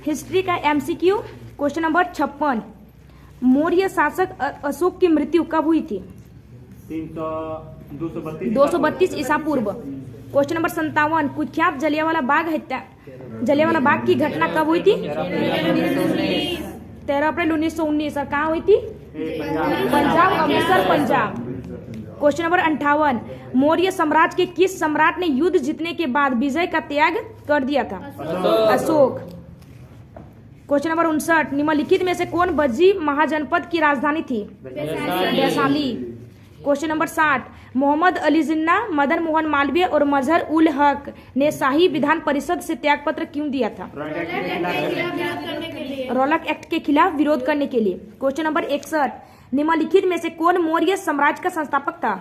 History का MCQ question number 56। Maurya शासक अशोक की मृत्यु कब हुई थी? 232 ईसा पूर्व। Question number 57। कुख्यात जलियांवाला बाग की घटना कब हुई थी? 13 अप्रैल 1919। और कहाँ हुई थी? पंजाब, अमृतसर, पंजाब। Question number 58। मौर्य साम्राज्य के किस सम्राट ने युद्ध जीतने के बाद विजय का त्याग कर दिया था? अशोक। Question number 59। निम्नलिखित में से कौन बज्जी महाजनपद की राजधानी थी? वैशाली। Question number 60। मोहम्मद अली जिन्ना, मदन मोहन मालवीय और मजहर उल हक ने शाही विधान परिषद से त्यागपत्र क्यों दिया था? रौलक एक्ट के खिलाफ विरोध करने के लिए। Question number 61। निम्नलिखित में से कौन मौर्य साम्राज्य का संस्थापक था?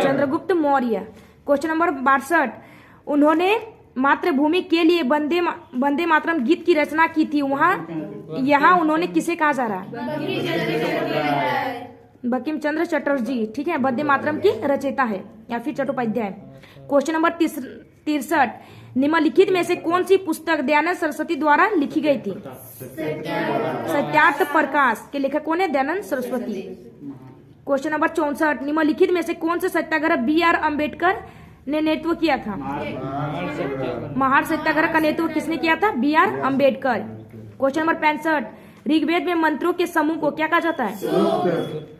चंद्रगुप्त मौर्य। Question number 62। उन्होंने मातृभूमि के लिए वंदे मातरम गीत की रचना की थी। यहाँ उन्होंने किसे कहा जा रहा है? बंकिम चंद्र चटर्जी। ठीक है, वंदे मातरम की रचयिता है या फिर चट्टोपाध्याय। Question number 63। निम्नलिखित में से कौन सी पुस्तक दयानंद सरस्वती द्वारा लिखी गई थी? सत्यार्थ प्रकाश के लेखक कौन है? दयानंद सरस्वती। Question number 64। निम्नलिखित में से कौन से सत्याग्रह बी.आर. अम्बेडकर ने नेतृत्व किया था? महार सत्याग्रह का नेतृत्व किसने किया था? B R. Ambedkar. Question number 65। Rigveda में मंत्रों के समूह को क्या कहा जाता है?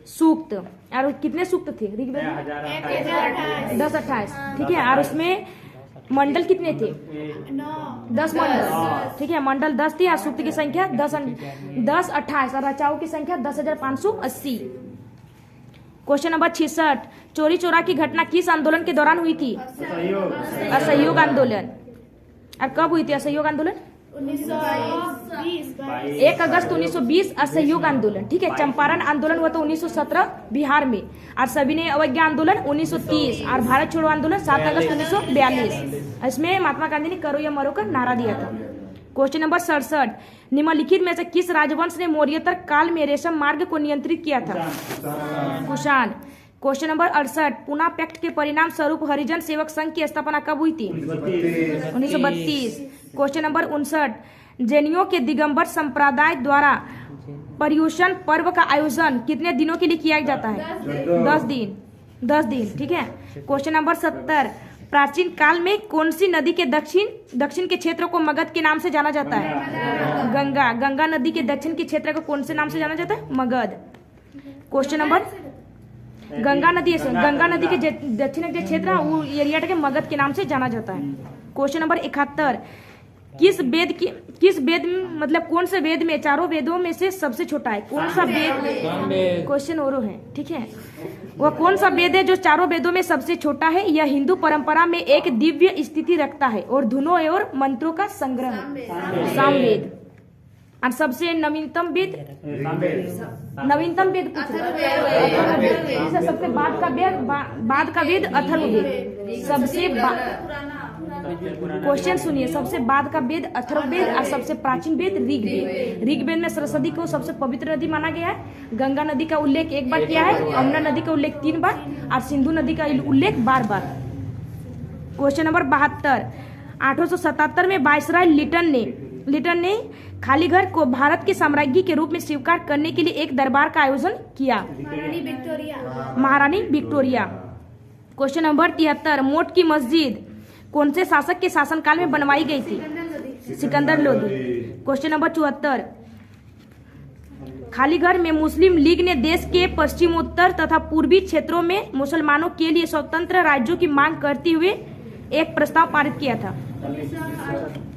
सूक्त। और कितने सूक्त थे ऋग्वेद में? 10-28। ठीक है, और उसमें मंडल कितने थे? 10 मंडल। ठीक है, मंडल 10 थे और सूक्त की संख्या 10-28 और रचाओं की संख्या 10,580। Question number 66। चोरी चोरा की घटना किस आंदोलन के दौरान हुई थी? असहयोग आंदोलन। और कब हुई थी असहयोग आंदोलन? 1 अगस्त 1920 असहयोग आंदोलन। ठीक है, चंपारण आंदोलन हुआ था 1917 बिहार में, और सविनय अवज्ञा आंदोलन 1930, और भारत छोड़ो आंदोलन 7 अगस्त 1942। इसमें महात्मा गांधी ने करो या मरो का नारा दिया था। Question number 67। निम्नलिखित में से किस राजवंश ने मौर्योत्तर काल में रेशम मार्ग को नियंत्रित किया था? Kushan. Question number 68। Poona pact के परिणाम स्वरूप हरिजन सेवक संघ की स्थापना कब हुई थी? 1932। Question number 59। जैनियों के दिगंबर संप्रदाय द्वारा पर्युषण पर्व का आयोजन कितने दिनों के लिए किया जाता है? 10 दिन। ठीक है। Question number 70। प्राचीन काल में कौन सी नदी के दक्षिण के क्षेत्र को मगध के नाम से जाना जाता है? गंगा नदी के दक्षिण के क्षेत्र को कौन से नाम से जाना जाता है? मगध। क्वेश्चन नंबर गंगा नदी के दक्षिण के क्षेत्र वो एरिया के मगध के नाम से जाना जाता है। Question number 71। किस वेद मतलब कौन से वेद में चारों वेदों में से सबसे छोटा है? कौन सा वेद? क्वेश्चन और है। ठीक है, वह कौन सा वेद है जो चारों वेदों में सबसे छोटा है? यह हिंदू परंपरा में एक दिव्य स्थिति रखता है और धुनों और मंत्रों का संग्रह है। सामवेद। और सबसे नवीनतम वेद सबसे बाद का वेद अथर्ववेद। सबसे क्वेश्चन सुनिए, सबसे बाद का वेद अथर्ववेद और सबसे प्राचीन वेद ऋग्वेद। ऋग्वेद में सरस्वती को सबसे पवित्र नदी माना गया है। गंगा नदी का उल्लेख 1 बार किया है, यमुना नदी का उल्लेख 3 बार और सिंधु नदी का उल्लेख 12 बार। Question number 72। 1877 में वायसराय लिटन ने खालीघर को भारत के साम्राज्य के रूप में स्वीकार करने के लिए एक दरबार का आयोजन किया। महारानी विक्टोरिया। Question number 73। मोट की मस्जिद कौन से शासक के शासनकाल में बनवाई गई थी? सिकंदर लोदी। Question number 74। खालीघर में मुस्लिम लीग ने देश के पश्चिमोत्तर तथा पूर्वी क्षेत्रों में मुसलमानों के लिए स्वतंत्र राज्यों की मांग करते हुए एक प्रस्ताव पारित किया था।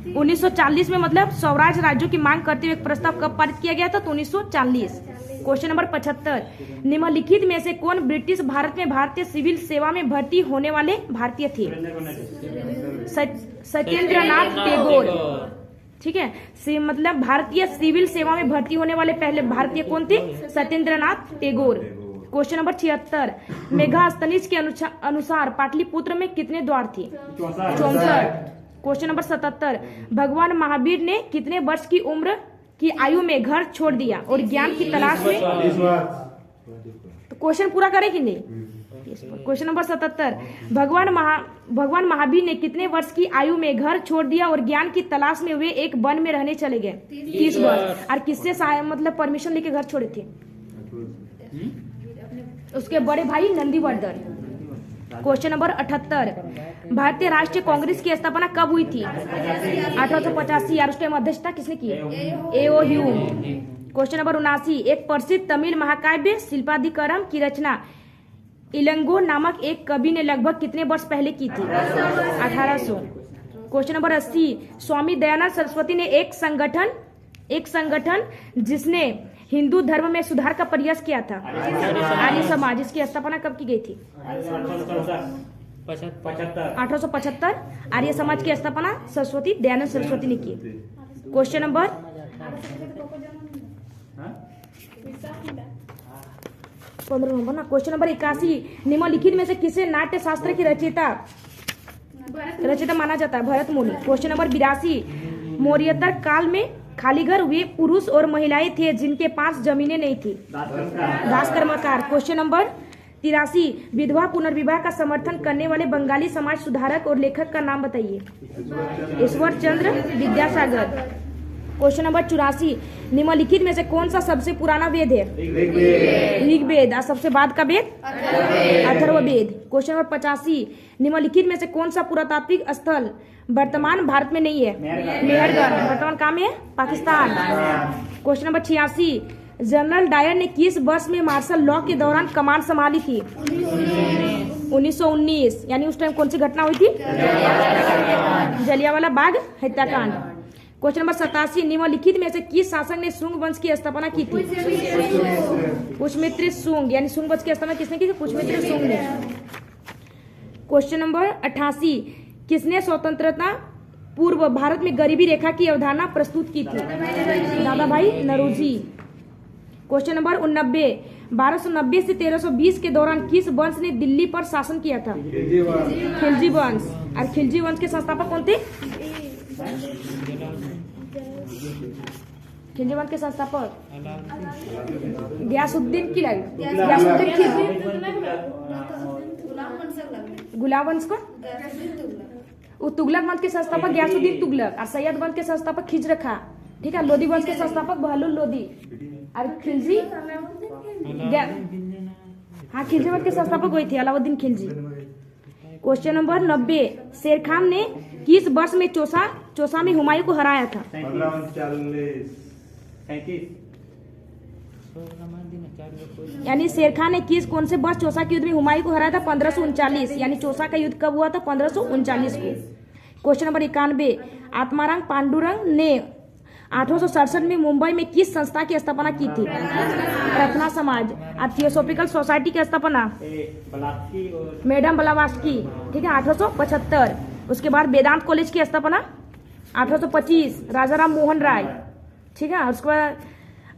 1940 में, मतलब स्वराज राज्यों की मांग करते हुए एक प्रस्ताव कब पारित किया गया था? तो 1940। Question number 75। निम्नलिखित में से कौन ब्रिटिश भारत में भारतीय सिविल सेवा में भर्ती होने वाले भारतीय थे? सत्येंद्रनाथ टैगोर। ठीक है, मतलब भारतीय सिविल सेवा में भर्ती होने वाले पहले भारतीय कौन थे? Satyendranath Tagore. Question number 76। Megasthenes के अनुसार पाटलिपुत्र में कितने द्वार थे? 64। Question number 77। भगवान महावीर ने कितने वर्ष की उम्र की आयु में घर छोड़ दिया और ज्ञान की तलाश में? तो क्वेश्चन पूरा करें कि नहीं? क्वेश्चन नंबर 77, भगवान महावीर ने कितने वर्ष की आयु में घर छोड़ दिया और ज्ञान की तलाश में वे एक वन में रहने चले गए? 30 वर्ष। और किससे मतलब परमिशन लेके घर छोड़े थे? उसके बड़े भाई नंदीवर्धन। क्वेश्चन नंबर 78, भारतीय राष्ट्रीय कांग्रेस की स्थापना कब हुई थी? 1885। और उस टाइम अध्यक्षता किसने की? A.O. ह्यूम। क्वेश्चन नंबर 79, एक प्रसिद्ध तमिल महाकाव्य शिल्पाधिकारम की रचना इलंगो नामक एक कवि ने लगभग कितने वर्ष पहले की थी? 1800। क्वेश्चन नंबर 80, स्वामी दयानंद सरस्वती ने एक संगठन जिसने हिंदू धर्म में सुधार का प्रयास किया था, आर्य समाज, इसकी स्थापना कब की गई थी? 1875। आर्य समाज की स्थापना सरस्वती दयानंद सरस्वती ने की। क्वेश्चन नंबर 15 ना। क्वेश्चन नंबर 81, निम्नलिखित में से किसे नाट्य शास्त्र की रचयिता माना जाता है? भरत मुनि। क्वेश्चन नंबर 82, मौर्योत्तर काल में खाली घर वे पुरुष और महिलाएं थे जिनके पास जमीनें नहीं थी? दास कर्मकार। क्वेश्चन नंबर 83, विधवा पुनर्विवाह का समर्थन करने वाले बंगाली समाज सुधारक और लेखक का नाम बताइए? ईश्वर चंद्र विद्यासागर। क्वेश्चन नंबर 84, निम्नलिखित में से कौन सा सबसे पुराना वेद है? ऋग्वेद। और सबसे बाद का वेद? अथर्ववेद। क्वेश्चन नंबर 85, निम्नलिखित में से कौन सा पुरातात्विक स्थल वर्तमान भारत में नहीं है? मेहरगढ़। वर्तमान कहाँ में है? Pakistan. Question number 86, general Dyer ने किस वर्ष में मार्शल लॉ के दौरान कमान संभाली थी? 1919। यानी उस टाइम कौन सी घटना हुई थी? जलियांवाला बाग हत्याकांड। क्वेश्चन नंबर 87, निम्नलिखित में से किस शासक ने शुंग वंश की स्थापना की थी? पुष्यमित्र शुंग। यानी शुंग वंश की स्थापना किसने की थी? पुष्यमित्र शुंग ने। क्वेश्चन नंबर 88, किसने स्वतंत्रता पूर्व भारत में गरीबी रेखा की अवधारणा प्रस्तुत की थी? दादा भाई नौरोजी। क्वेश्चन नंबर 89, 1290 से 1320 के दौरान किस वंश ने दिल्ली पर शासन किया था? खिलजी वंश। और खिलजी वंश के संस्थापक कौन थे? खिलजी वंश के संस्थापक गयासुद्दीन खिलजी। गुलाम वंश को तुगलक वंश के संस्थापक गयासुद्दीन तुगलक। और सैयद वंश के संस्थापक खिज्र खां। ठीक है। लोधी वंश के संस्थापक बहलुल लोधी। और खिलजी खिलजी वंश के संस्थापक वही थे, अलाउद्दीन खिलजी। क्वेश्चन नंबर 90, शेर खान ने किस वर्ष में चौसा में हुमायूं को हराया था? 1539। यानी शेर खान ने कौन से वर्ष चौसा के युद्ध में हुमायूं को हराया था? 1539। यानी चौसा का युद्ध कब हुआ था? 1539 को। क्वेश्चन नंबर 91, आत्माराम पांडुरंग ने 1867 में मुंबई में किस संस्था की स्थापना की थी? प्रार्थना समाज। थियोसॉफिकल सोसाइटी की स्थापना मैडम ब्लावास्की। ठीक है, 1875। उसके बाद वेदांत कॉलेज की स्थापना 1825, राजा राम मोहन राय। ठीक है। उसके बाद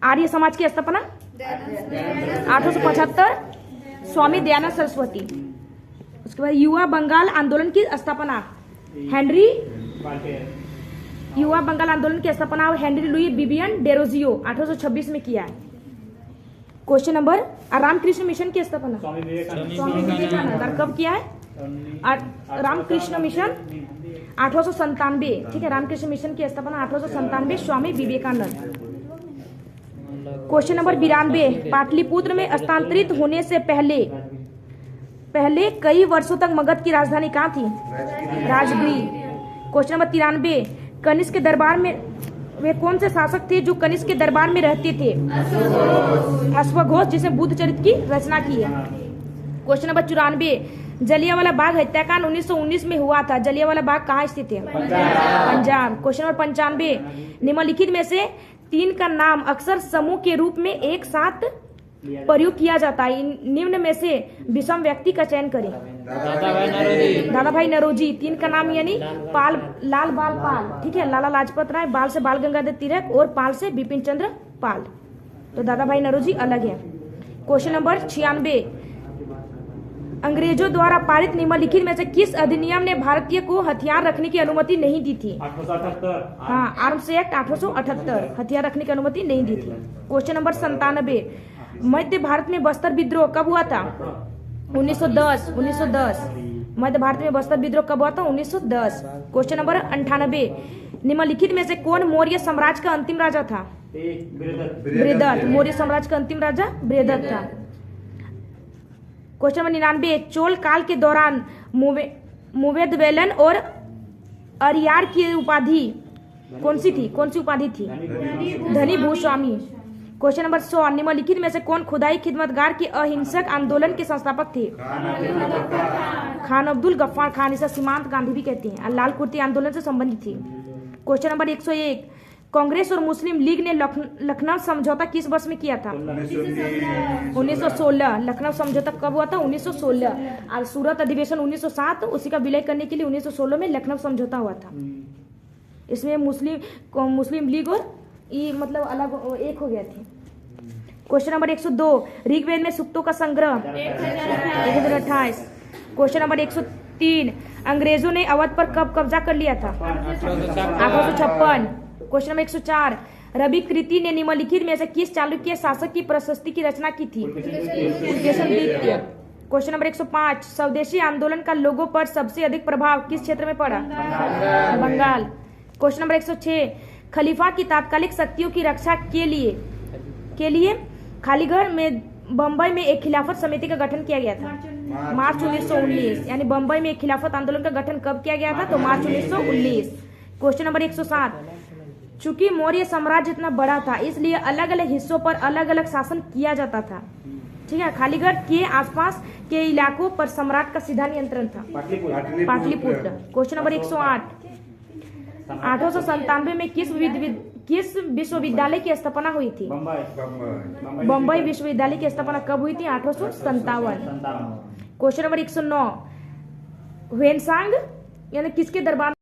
आर्य समाज की स्थापना 1875, स्वामी दयानंद सरस्वती। उसके बाद युवा बंगाल आंदोलन की स्थापना युवा बंगाल आंदोलन की स्थापना हेनरी लुई विवियन डेरोजियो 1826 में किया है। क्वेश्चन नंबर, रामकृष्ण मिशन की स्थापना स्वामी विवेकानंद कब किया है? रामकृष्ण मिशन 1897। ठीक है, रामकृष्ण मिशन की स्थापना 1897, स्वामी विवेकानंद। क्वेश्चन नंबर 92, पाटलिपुत्र में स्थानांतरित होने से पहले कई वर्षों तक मगध की राजधानी कहाँ थी? राजगीर। क्वेश्चन नंबर 93, कनिष्क के दरबार में वे कौन से शासक थे जो कनिष्क के दरबार में रहते थे? अश्वघोष, जिसने बुद्ध चरित्र की रचना की है। क्वेश्चन नंबर 94, जलियांवाला बाग हत्याकांड 1919 में हुआ था। जलियांवाला बाग कहाँ स्थित है? पंजाब। क्वेश्चन नंबर 95, निम्नलिखित में से 3 का नाम अक्सर समूह के रूप में एक साथ प्रयोग किया जाता है। निम्न में से विषम व्यक्ति का चयन करें। दादा भाई नौरोजी। 3 का नाम यानी लाल बाल पाल। ठीक है, लाला लाजपत राय, बाल से बाल गंगाधर तिलक और पाल से बिपिन चंद्र पाल। तो दादा भाई नौरोजी अलग है। क्वेश्चन नंबर 96, अंग्रेजों द्वारा पारित निम्नलिखित में से किस अधिनियम ने भारतीय को हथियार रखने की अनुमति नहीं दी थी? 1878। हाँ, आर्म्स एक्ट 1878, हथियार रखने की अनुमति नहीं दी थी। क्वेश्चन नंबर 97, मध्य भारत में बस्तर विद्रोह कब हुआ था? 1910 1910। मध्य भारत में बस्तर विद्रोह कब हुआ था? 1910। क्वेश्चन नंबर 98, निम्नलिखित में से कौन मौर्य साम्राज्य का अंतिम राजा था? बृहदत्त। मौर्य साम्राज्य का अंतिम राजा बृहदत्त था। क्वेश्चन नंबर 99, चोल काल के दौरान मुवेदवेलन और अरियार की उपाधि कौन सी थी? कौन सी उपाधि थी? धनी भूस्वामी। क्वेश्चन नंबर 100, निम्नलिखित में से कौन खुदाई खिदमतगार के अहिंसक आंदोलन के संस्थापक थे? खान अब्दुल गफ्फार खान, इसे सीमांत गांधी भी कहते हैं। लाल कुर्ती आंदोलन से संबंधित थी। क्वेश्चन नंबर 101, कांग्रेस और मुस्लिम लीग ने लखनऊ समझौता किस वर्ष में किया था? 1916। लखनऊ समझौता कब हुआ था? 1916। और सूरत अधिवेशन 1907, उसी का विलय करने के लिए 1916 में लखनऊ समझौता हुआ था। इसमें मुस्लिम लीग और ये मतलब अलग एक हो गए थे। क्वेश्चन नंबर 102, ऋग्वेद में सूक्तों का संग्रह 1028। क्वेश्चन नंबर 103, अंग्रेजों ने अवध पर कब कब्जा कर लिया था? 1856। क्वेश्चन नंबर 104, रवि कृति ने निम्नलिखित में से किस चालुक्य शासक की प्रशस्ति की रचना की थी? क्वेश्चन नंबर 105, स्वदेशी आंदोलन का लोगों पर सबसे अधिक प्रभाव किस क्षेत्र में पड़ा? बंगाल। क्वेश्चन नंबर 106, खलीफा की तात्कालिक शक्तियों की रक्षा के लिए खालीगढ़ में बम्बई में एक खिलाफत समिति का गठन किया गया था। मार्च 1919। यानी बम्बई में एक खिलाफत आंदोलन का गठन कब किया गया था? तो मार्च 1919। क्वेश्चन नंबर 107, चूंकि मौर्य साम्राज्य इतना बड़ा था इसलिए अलग अलग हिस्सों पर अलग अलग शासन किया जाता था। ठीक है, खालीगढ़ के आसपास के इलाकों पर सम्राट का सीधा नियंत्रण था। पाटलिपुत्र। क्वेश्चन नंबर 108, 1897 में किस विश्वविद्यालय की स्थापना हुई थी? बम्बई विश्वविद्यालय की स्थापना कब हुई थी? 1857। क्वेश्चन नंबर 109, ह्वेनसांग यानी किसके दरबार